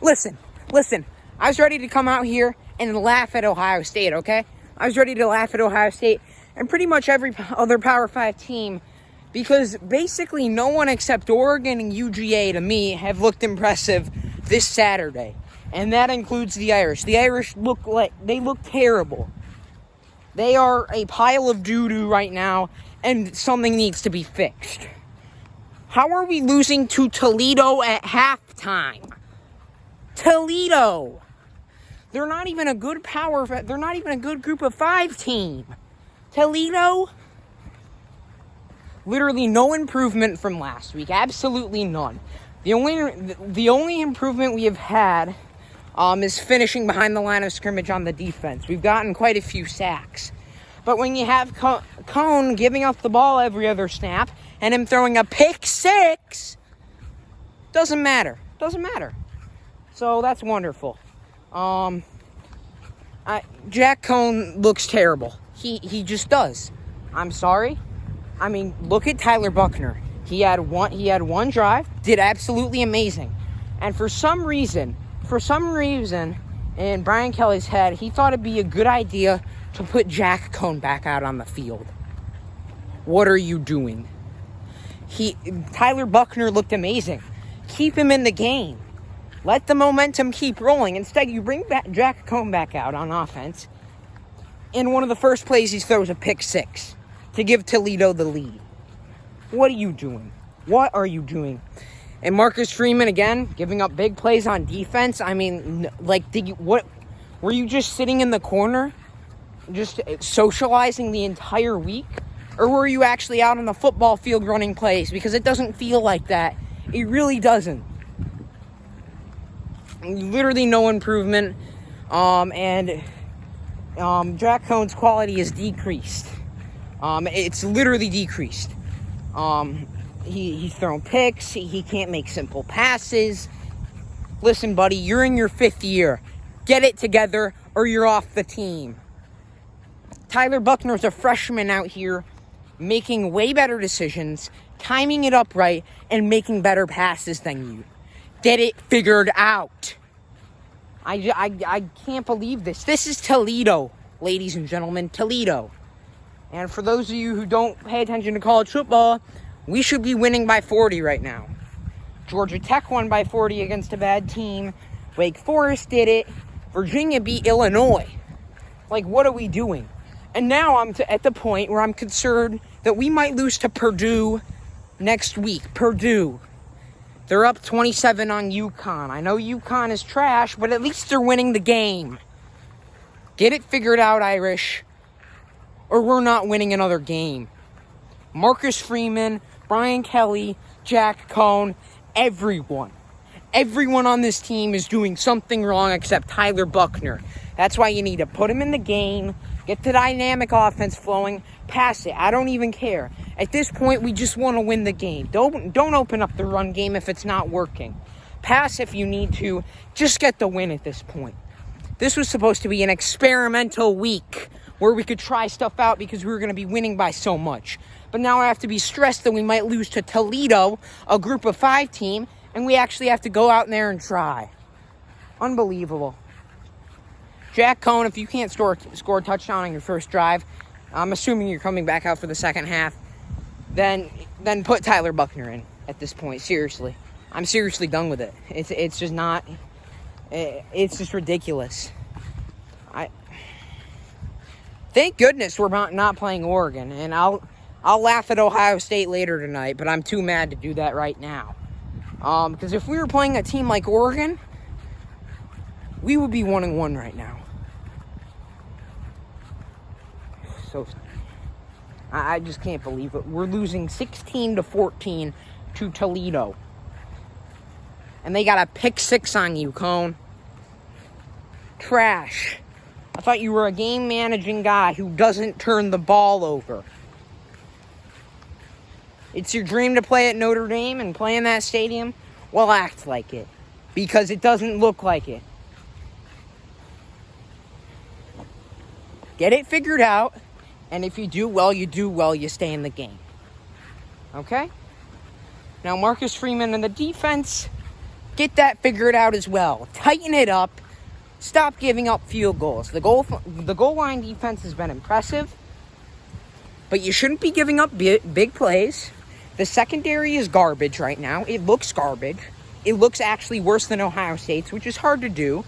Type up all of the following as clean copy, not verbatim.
Listen. I was ready to come out here and laugh at Ohio State, okay? I was ready to laugh at Ohio State and pretty much every other Power 5 team because basically no one except Oregon and UGA, to me, have looked impressive this Saturday. And that includes the Irish. The Irish look terrible. They are a pile of doo-doo right now, and something needs to be fixed. How are we losing to Toledo at halftime? Toledo! They're not even a good they're not even a good group of 5 team. Toledo? Literally no improvement from last week. Absolutely none. The only improvement we have had is finishing behind the line of scrimmage on the defense. We've gotten quite a few sacks. But when you have Cone giving up the ball every other snap and him throwing a pick 6, doesn't matter. So that's wonderful. Jack Cone looks terrible. He just does. I'm sorry. I mean, look at Tyler Buckner. He had one drive, did absolutely amazing. And for some reason, in Brian Kelly's head, he thought it'd be a good idea to put Jack Cone back out on the field. What are you doing? Tyler Buckner looked amazing. Keep him in the game. Let the momentum keep rolling. Instead, you bring Jack Cone back out on offense. In one of the first plays, he throws a pick 6 to give Toledo the lead. What are you doing? And Marcus Freeman, again, giving up big plays on defense. I mean, were you just sitting in the corner, just socializing the entire week? Or were you actually out on the football field running plays? Because it doesn't feel like that. It really doesn't. Literally no improvement. And Jack Cone's quality is decreased. It's literally decreased. He's thrown picks. He can't make simple passes. Listen, buddy, you're in your 5th year. Get it together or you're off the team. Tyler Buckner's a freshman out here making way better decisions, timing it up right, and making better passes than you. Get it figured out. I can't believe this. This is Toledo, ladies and gentlemen. Toledo. And for those of you who don't pay attention to college football, we should be winning by 40 right now. Georgia Tech won by 40 against a bad team. Wake Forest did it. Virginia beat Illinois. What are we doing? And now I'm at the point where I'm concerned that we might lose to Purdue next week. Purdue. They're up 27 on UConn. I know UConn is trash, but at least they're winning the game. Get it figured out, Irish, or we're not winning another game. Marcus Freeman, Brian Kelly, Jack Cone, everyone on this team is doing something wrong except Tyler Buckner. That's why you need to put him in the game, get the dynamic offense flowing, pass it. I don't even care. At this point, we just want to win the game. Don't open up the run game if it's not working. Pass if you need to. Just get the win at this point. This was supposed to be an experimental week where we could try stuff out because we were going to be winning by so much. But now I have to be stressed that we might lose to Toledo, a group of 5 team, and we actually have to go out there and try. Unbelievable. Jack Cone, if you can't score a touchdown on your first drive, I'm assuming you're coming back out for the second half, then put Tyler Buckner in at this point. Seriously. I'm seriously done with it. It's just not... It's just ridiculous. Thank goodness we're not playing Oregon, and I'll laugh at Ohio State later tonight, but I'm too mad to do that right now. Because if we were playing a team like Oregon, we would be 1-1 right now. So I just can't believe it. We're losing 16-14 to Toledo. And they got a pick 6 on you, Cone. Trash. I thought you were a game managing guy who doesn't turn the ball over. It's your dream to play at Notre Dame and play in that stadium? Well, act like it. Because it doesn't look like it. Get it figured out. And if you do well, you stay in the game. Okay? Now, Marcus Freeman and the defense, Get that figured out as well. Tighten it up. Stop giving up field goals. The goal line defense has been impressive, but you shouldn't be giving up big plays. The secondary is garbage right now. It looks garbage. It looks actually worse than Ohio State's, which is hard to do.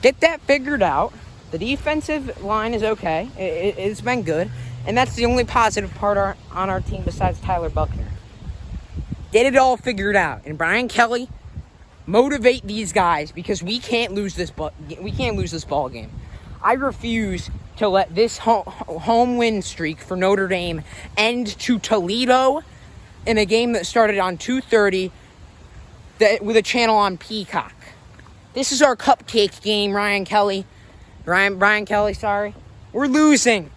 Get that figured out. The defensive line is okay. It's been good. And that's the only positive part on our team besides Tyler Buckner. Get it all figured out. And Brian Kelly, motivate these guys because we can't lose this ball game. I refuse to let this home win streak for Notre Dame end to Toledo in a game that started on 2:30 with a channel on Peacock. This is our cupcake game, Brian Kelly, sorry. We're losing.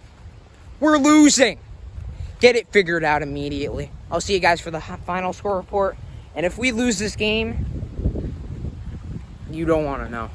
Get it figured out immediately. I'll see you guys for the final score report. And if we lose this game, you don't want to know.